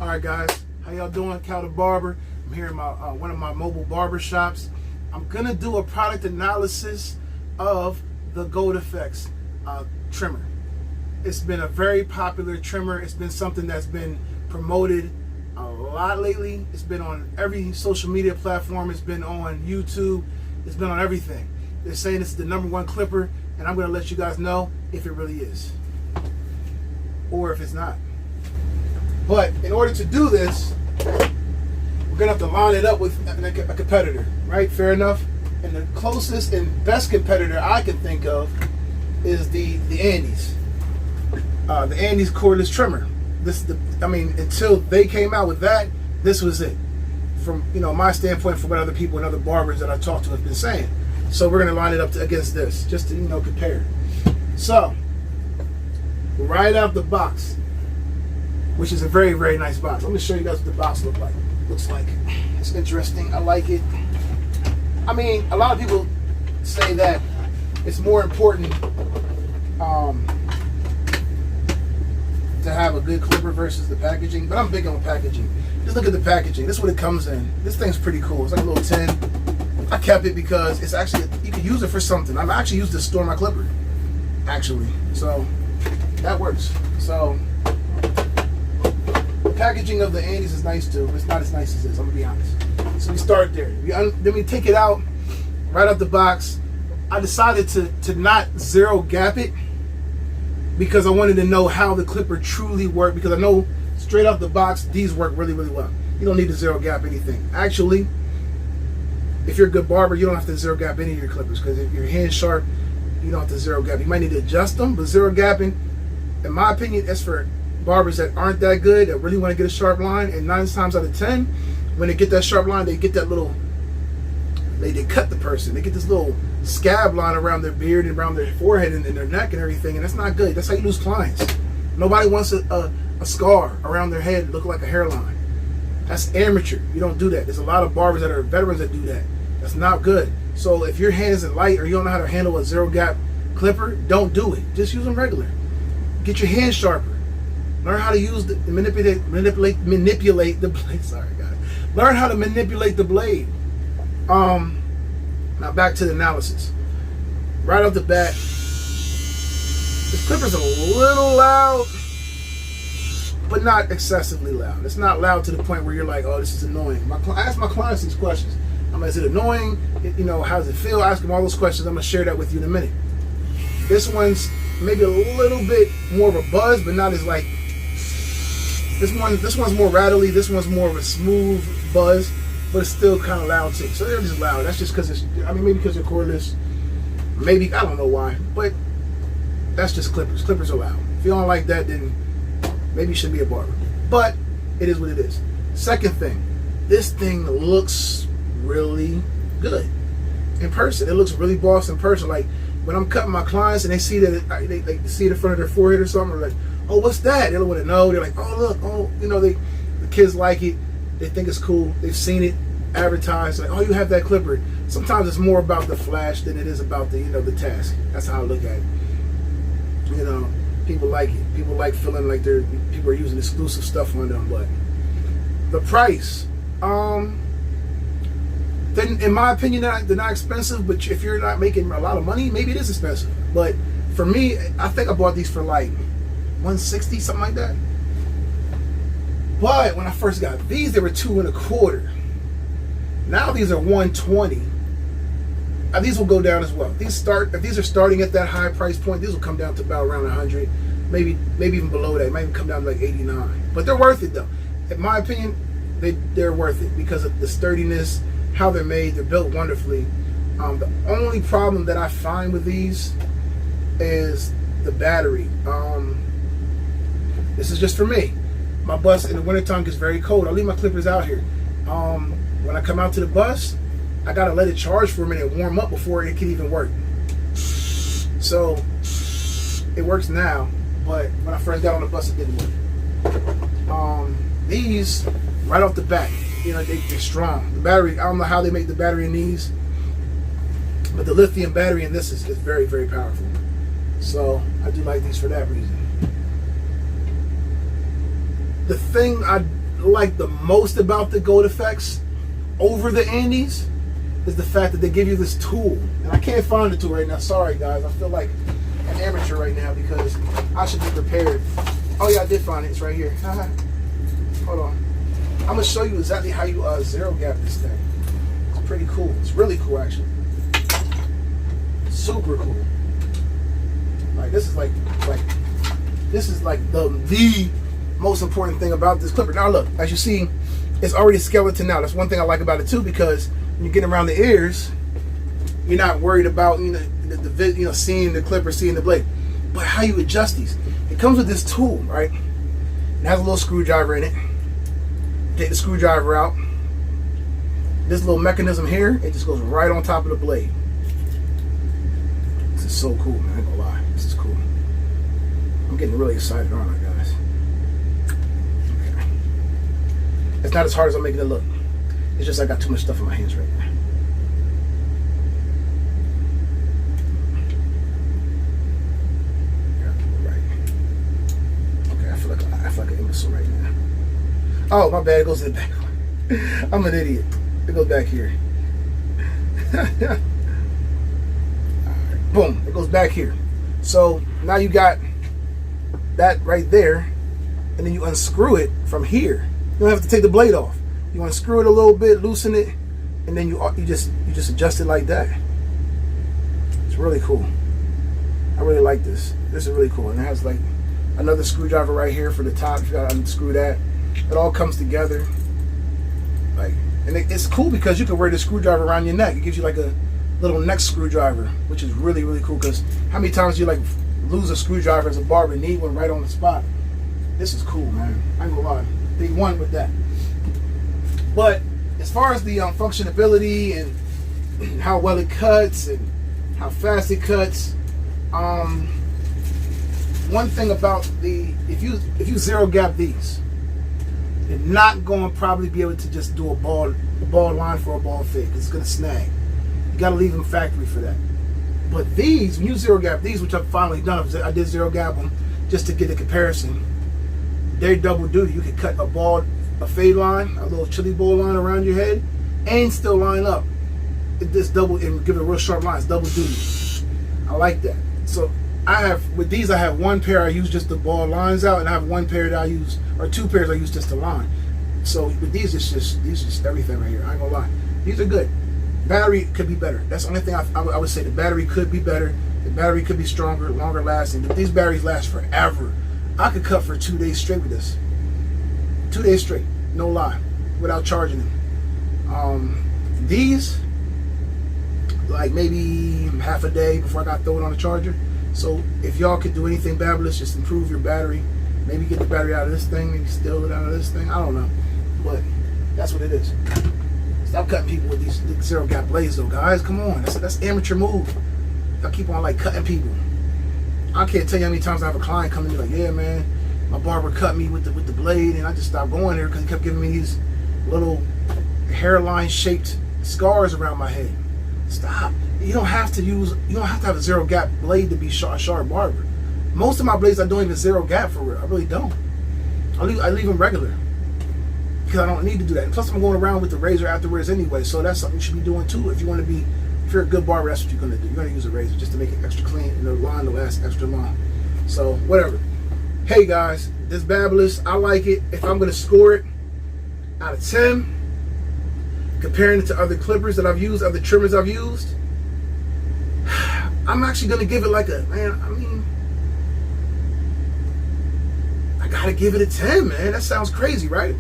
All right, guys, how y'all doing? CALDABARBER. I'm here in my one of my mobile barber shops. I'm gonna do a product analysis of the Gold Effects trimmer. It's been a very popular trimmer. It's been something that's been promoted a lot lately. It's been on every social media platform. It's been on YouTube. It's been on everything. They're saying it's the #1 clipper, and I'm gonna let you guys know if it really is or if it's not. But in order to do this, we're gonna have to line it up with a competitor, right? Fair enough. And the closest and best competitor I can think of is the Andes. The Andes cordless trimmer. Until they came out with that, this was it. From my standpoint, from what other people and other barbers that I talked to have been saying. So we're gonna line it up against this, just to compare. So right out the box, which is a very, very nice box. Let me show you guys what the box looks like. It's interesting. I like it. I mean, a lot of people say that it's more important to have a good clipper versus the packaging, but I'm big on packaging. Just look at the packaging. This is what it comes in. This thing's pretty cool. It's like a little tin. I kept it because it's actually, you can use it for something. I'm actually used to store my clipper, actually. So that works. So the packaging of the Andes is nice too. It's not as nice as this, I'm gonna be honest. So we start there. Then we take it out right out the box. I decided to not zero gap it because I wanted to know how the clipper truly worked, because I know straight off the box these work really, really well. You don't need to zero gap anything. Actually, if you're a good barber, you don't have to zero gap any of your clippers, because if your hand's sharp, you don't have to zero gap. You might need to adjust them, but zero gapping, in my opinion, is for barbers that aren't that good, that really want to get a sharp line. And 9 times out of 10, when they get that sharp line, they get that little, they cut the person. They get this little scab line around their beard and around their forehead and their neck and everything, and that's not good. That's how you lose clients. Nobody wants a scar around their head look like a hairline. That's amateur. You don't do that. There's a lot of barbers that are veterans that do that. That's not good. So if your hand isn't light or you don't know how to handle a zero gap clipper, don't do it. Just use them regular. Get your hand sharper. Learn how to use manipulate the blade. Sorry, guys. Learn how to manipulate the blade. Now back to the analysis. Right off the bat, this clipper's a little loud, but not excessively loud. It's not loud to the point where you're like, oh, this is annoying. I ask my clients these questions. Is it annoying? How does it feel? I ask them all those questions. I'm gonna share that with you in a minute. This one's maybe a little bit more of a buzz, but not as like this one's more rattly. This one's more of a smooth buzz, but it's still kind of loud too. So they're just loud. That's just because it's, maybe because they're cordless. Maybe, I don't know why, but that's just clippers. Clippers are loud. If you don't like that, then maybe you shouldn't be a barber. But it is what it is. Second thing, this thing looks really good in person. It looks really boss in person. Like when I'm cutting my clients and they see that they see it in front of their forehead or something, they're like, oh, what's that? They don't want to know. They're like, oh, look, oh, the kids like it. They think it's cool. They've seen it advertised. Like, oh, you have that clipper. Sometimes it's more about the flash than it is about the task. That's how I look at it. People like it. People like feeling like people are using exclusive stuff on them. But the price, then in my opinion, they're not expensive. But if you're not making a lot of money, maybe it is expensive. But for me, I think I bought these for like $160, something like that. But when I first got these, they were $2.25. Now these are $120. These will go down as well. If these are starting at that high price point, these will come down to about around 100, maybe even below that. It might even come down to like 89. But they're worth it though. In my opinion, they're worth it because of the sturdiness, how they're made. They're built wonderfully. The only problem that I find with these is the battery. This is just for me. My bus in the wintertime gets very cold. I leave my clippers out here. When I come out to the bus, I gotta let it charge for a minute, warm up before it can even work. So it works now, but when I first got on the bus, it didn't work. These right off the bat, they're strong. The battery, I don't know how they make the battery in these, but the lithium battery in this is very, very powerful. So I do like these for that reason. The thing I like the most about the Gold Effects over the Andes is the fact that they give you this tool. And I can't find the tool right now. Sorry, guys. I feel like an amateur right now because I should be prepared. Oh, yeah, I did find it. It's right here. Hold on. I'm going to show you exactly how you zero gap this thing. It's pretty cool. It's really cool, actually. Super cool. Like, this is like the most important thing about this clipper. Now, look, as you see, it's already skeleton now. That's one thing I like about it too, because when you get around the ears, you're not worried about seeing the clipper, seeing the blade. But how you adjust these? It comes with this tool, right? It has a little screwdriver in it. Take the screwdriver out. This little mechanism here, it just goes right on top of the blade. This is so cool, man. I ain't gonna lie. This is cool. I'm getting really excited, aren't I, guys? Okay. It's not as hard as I'm making it look. It's just I got too much stuff in my hands right now. Okay, I feel like an imbecile right now. Oh, my bad. It goes in the back. I'm an idiot. It goes back here. Alright, boom. It goes back here. So now you got that right there, and then you unscrew it from here. You don't have to take the blade off. You unscrew it a little bit, loosen it, and then you just adjust it like that. It's really cool. I really like this. This is really cool. And it has like another screwdriver right here for the top. You gotta unscrew that. It all comes together. Like, and it's cool because you can wear this screwdriver around your neck. It gives you like a little neck screwdriver, which is really, really cool. Because how many times do you like lose a screwdriver as a barber and need one right on the spot? This is cool, man. I ain't gonna lie. They won with that. But as far as the functionality and how well it cuts and how fast it cuts, one thing about if you zero gap these, you're not going to probably be able to just do a ball line for a ball fade. It's going to snag. You got to leave them factory for that. But these, when you zero gap these, which I've finally done, I did zero gap them just to get a comparison. They're double duty. You can cut a fade line, a little chili bowl line around your head, and still line up. This double and give it a real sharp line. It's double duty. I like that. So with these I have one pair I use just to ball lines out, and I have one pair that I use, or two pairs I use just to line. So with these it's just everything right here. I ain't gonna lie. These are good. Battery could be better. That's the only thing I would say. The battery could be better. The battery could be stronger, longer lasting. But these batteries last forever. I could cut for 2 days straight with this. 2 days straight, no lie, without charging them. These, like maybe half a day before I got to throw it on the charger. So if y'all could do anything, Babyliss, just improve your battery. Maybe get the battery out of this thing, maybe steal it out of this thing. I don't know, but that's what it is. Stop cutting people with these zero gap blades, though, guys. Come on, that's amateur move. Y'all keep on like cutting people. I can't tell you how many times I have a client come in and be like, yeah, man, my barber cut me with the blade, and I just stopped going there because he kept giving me these little hairline shaped scars around my head. Stop. You don't have to have a zero gap blade to be a sharp barber. Most of my blades I don't even zero gap for real. I really don't. I leave them regular because I don't need to do that. And plus I'm going around with the razor afterwards anyway, so that's something you should be doing too. If you're a good barber, that's what you're gonna do. You're gonna use a razor just to make it extra clean and the line to last extra long. So whatever. Hey guys, this Babyliss, I like it. If I'm gonna score it out of 10, comparing it to other clippers that I've used, other trimmers I've used, I'm actually gonna give it like I gotta give it a 10, man. That sounds crazy, right?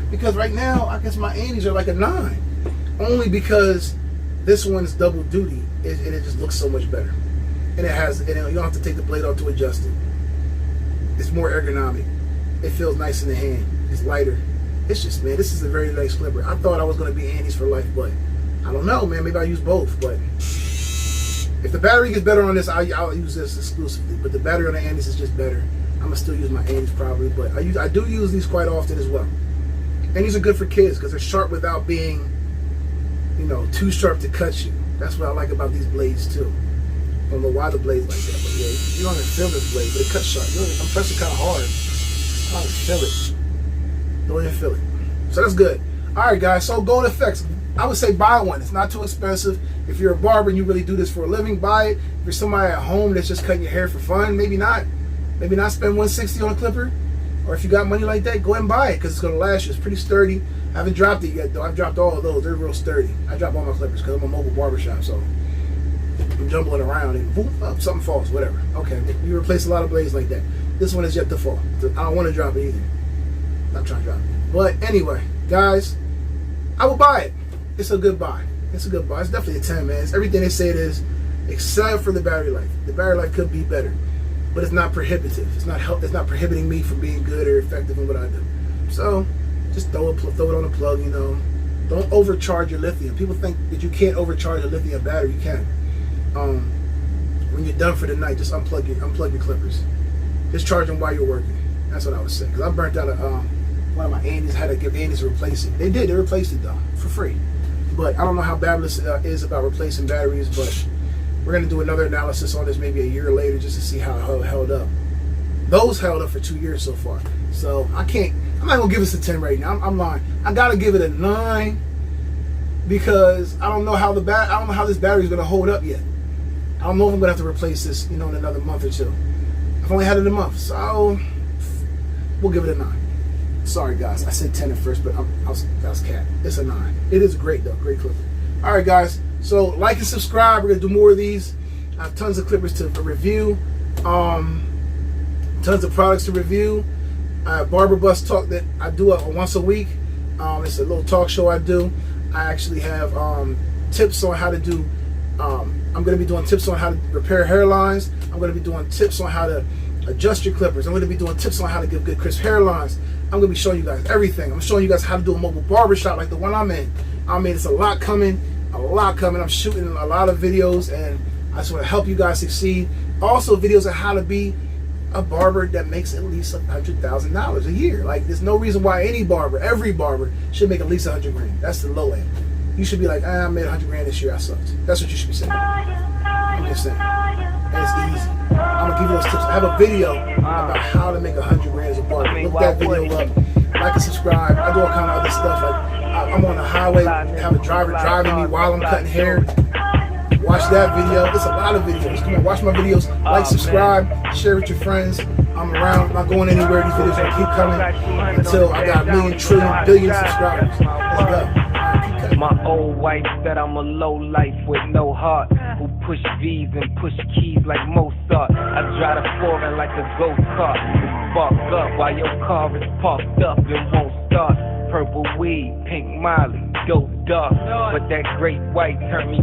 Because right now, I guess my Andes are like a 9. Only because this one's double duty, and it just looks so much better. And you don't have to take the blade off to adjust it. It's more ergonomic. It feels nice in the hand. It's lighter. It's just, man, this is a very nice clipper. I thought I was going to be Andes for life, but I don't know, man. Maybe I'll use both. But if the battery gets better on this, I'll use this exclusively. But the battery on the Andes is just better. I'm going to still use my Andes probably. But I do use these quite often as well. And these are good for kids because they're sharp without being, too sharp to cut you. That's what I like about these blades too. I don't know why the blade's like that, but yeah, you don't even feel this blade, but it cuts sharp. I'm pressing kind of hard. I don't feel it. Don't even feel it. So that's good. All right, guys. So Gold Effects. I would say buy one. It's not too expensive. If you're a barber and you really do this for a living, buy it. If you're somebody at home that's just cutting your hair for fun, maybe not. Maybe not spend $160 on a clipper. Or if you got money like that, go ahead and buy it because it's going to last you. It's pretty sturdy. I haven't dropped it yet, though. I've dropped all of those. They're real sturdy. I drop all my clippers because I'm a mobile barbershop, so I'm jumbling around and boom, up, something falls, whatever. Okay, you replace a lot of blades like that. This one is yet to fall. I don't want to drop it either. I'm not trying to drop it. But anyway, guys, I will buy it. It's a good buy. It's a good buy. It's definitely a 10, man. It's everything they say it is, except for the battery life. The battery life could be better, but it's not prohibitive. It's not prohibiting me from being good or effective in what I do. So just throw it on a plug. You know, don't overcharge your lithium. People think that you can't overcharge a lithium battery. You can. When you're done for the night, just unplug your clippers. Just charge them while you're working. That's what I would say. Because I burnt out one of my Andes. Had to give Andes to replace it. They did. They replaced it though for free. But I don't know how Babyliss is about replacing batteries, but we're going to do another analysis on this maybe a year later just to see how it held up. Those held up for 2 years so far. So I'm not going to give this a 10 right now. I'm lying. I got to give it a 9 because I don't know how this battery is going to hold up yet. I don't know if I'm going to have to replace this, in another month or two. I've only had it a month, so we'll give it a 9. Sorry, guys. I said 10 at first, but that was cat. It's a 9. It is great, though. Great clipper. All right, guys. So like and subscribe. We're going to do more of these. I have tons of clippers to review. Tons of products to review. Barber Bus Talk that I do once a week. It's a little talk show I do. I actually have tips on how to do. I'm going to be doing tips on how to repair hairlines. I'm going to be doing tips on how to adjust your clippers. I'm going to be doing tips on how to give good crisp hairlines. I'm going to be showing you guys everything. I'm showing you guys how to do a mobile barbershop like the one I'm in. It's a lot coming. I'm shooting a lot of videos, and I just want to help you guys succeed. Also, videos on how to be a barber that makes at least $100,000 a year. Like, there's no reason why every barber should make at least 100 grand. That's the low end. You should be like, I made 100 grand this year, I sucked. That's what you should be saying. I'm just saying. And it's easy. I'm gonna give you those tips. I have a video about how to make 100 grand as a barber. Look that video up. Like and subscribe. I do all kind of other stuff. Like I'm on the highway, have a driver driving me while I'm cutting hair. Watch that video. It's a lot of videos. Come on, watch my videos. Like, subscribe, share with your friends. I'm around. I'm not going anywhere. These videos will keep coming until I got a million, trillion, billion subscribers. Let's go. My old wife said I'm a low life with no heart, who push V's and push keys like Mozart. I drive a foreign like a go-kart, spark up while your car is parked up and won't start. Purple weed, pink Molly, dope dark, but that great white turned me